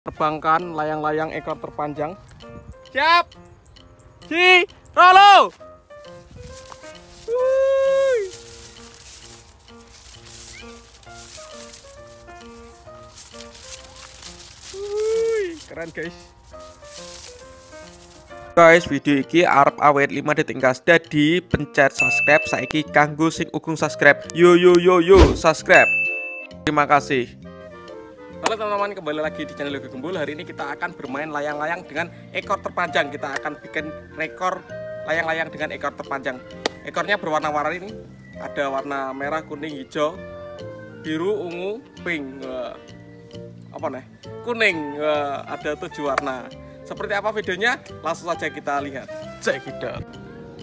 Terbangkan layang-layang ekor terpanjang. Siap. Si Rolo. Keren guys. Guys, video iki arep awet 5 detik gas. Dadi pencet subscribe saiki kanggo sing ugung subscribe. Yo subscribe. Terima kasih. Halo teman-teman, kembali lagi di channel Yogi Gembul. Hari ini kita akan bermain layang-layang dengan ekor terpanjang. Kita akan bikin rekor layang-layang dengan ekor terpanjang. Ekornya berwarna-warni ini. Ada warna merah, kuning, hijau, biru, ungu, pink. Apa nih? Kuning. Ada 7 warna. Seperti apa videonya? Langsung saja kita lihat. Cek kita.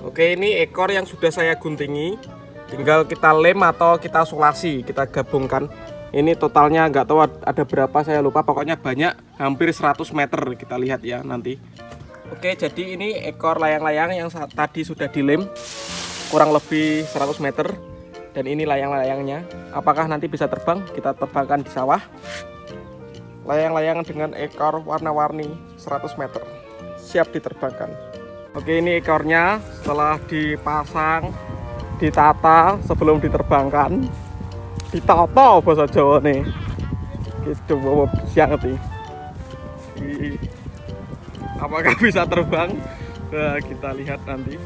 Oke, ini ekor yang sudah saya guntingi. Tinggal kita lem atau kita solasi, kita gabungkan. Ini totalnya nggak tahu ada berapa, saya lupa, pokoknya banyak, hampir 100 meter, kita lihat ya nanti. Oke, jadi ini ekor layang-layang yang tadi sudah dilem kurang lebih 100 meter. Dan ini layang-layangnya, apakah nanti bisa terbang? Kita terbangkan di sawah. Layang-layang dengan ekor warna-warni 100 meter, siap diterbangkan. Oke, ini ekornya setelah dipasang, ditata sebelum diterbangkan. Ditata bahasa Jawa nih, gitu bawa siang nih. Apakah bisa terbang? Nah, kita lihat nanti.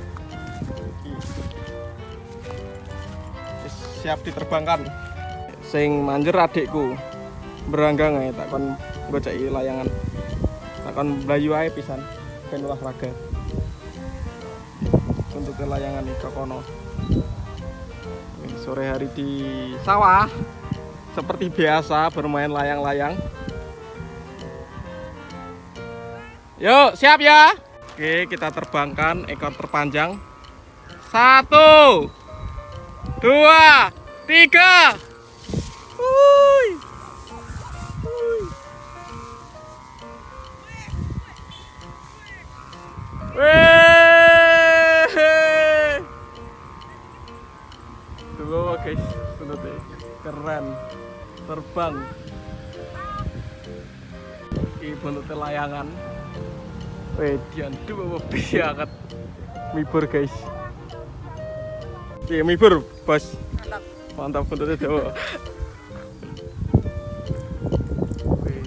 Siap diterbangkan. Sing manjer adikku, beranggang ya, takkan goceki layangan, takkan blayu ae pisan ben olahraga. Untuk layangan iki kono. Sore hari di sawah, seperti biasa bermain layang-layang. Yuk, siap ya. Oke, kita terbangkan ekor terpanjang. 1, 2, 3. Tuh guys, keren, terbang. Ini bentuknya layangan. Dian dua banget. Mibur guys. Iya, mibur bos. Mantap bentuknya Jawa.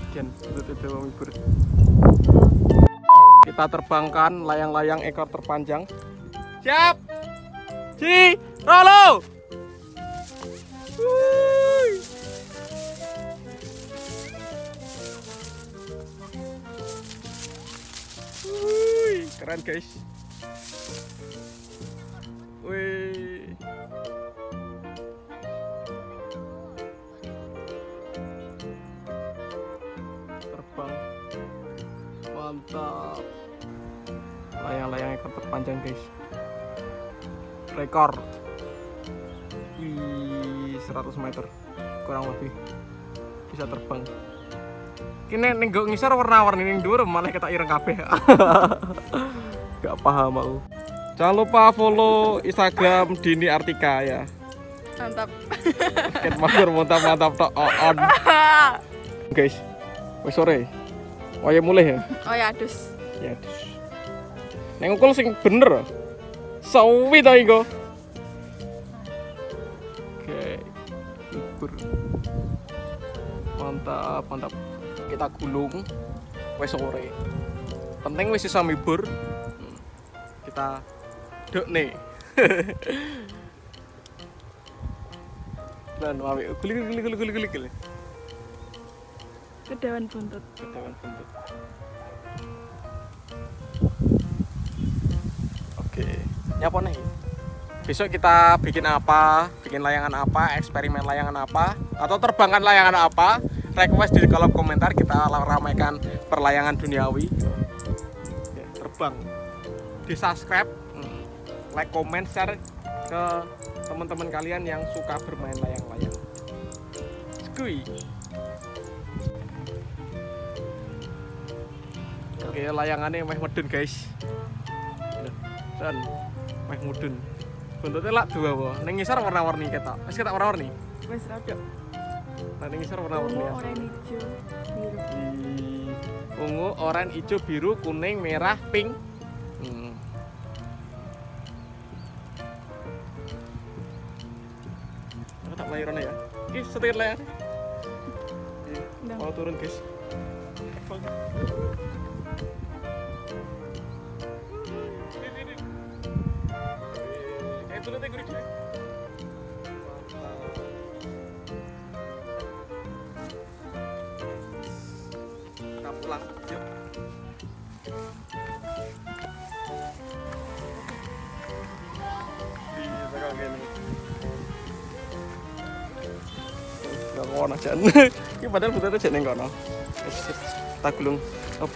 Dian bentuknya Jawa mibur. Kita terbangkan layang-layang ekor terpanjang. Siap. Si Rolo. Keren guys. Wih. Terbang. Mantap. Layang-layang ekor terpanjang guys. Rekor. 100 meter kurang lebih bisa terbang. Kini nenggok ngisor warna-warni ning dhuwur malah ketok ireng kabeh. Gak paham aku. Jangan lupa follow Instagram Dini Artika ya. Mantap. Ket matur mantap tok on. Guys, wis sore. Waya mulih ya. Oh ya, dus. Ya dus. Nek ngukul sing bener. Sawi ta iku. Mantap. Kita gulung wis sore. Penting wis iso mibur. Kita dokne. Lan wae guli. Kedawan buntut. Oke. Nyapa nih? Besok kita bikin apa? Bikin layangan apa? Eksperimen layangan apa? Atau terbangkan layangan apa? Request di kolom komentar, kita ramaikan perlayangan duniawi. Ya, terbang. Di subscribe, like, comment, share ke teman-teman kalian yang suka bermain layang-layang. Skui. Oke, layangannya meh medun guys. Dan meh mudun. Bentuknya lak dua wae. Ning ngisor warna-warni ketok. Wis ketok warna-warni. Wis rada. Nah, ini ngisor warna-warni. Oranye hijau, biru. oranye, hijau, biru, kuning, merah, pink. Aku tak lahiran ya. Oke, setir layar. Mau turun guys. Dulu teh gurih. Kita pulang, yuk. Bisa kalau gini. Gak ngono aja. Ini padahal butuh aja neng kono. Tak gulung. Op.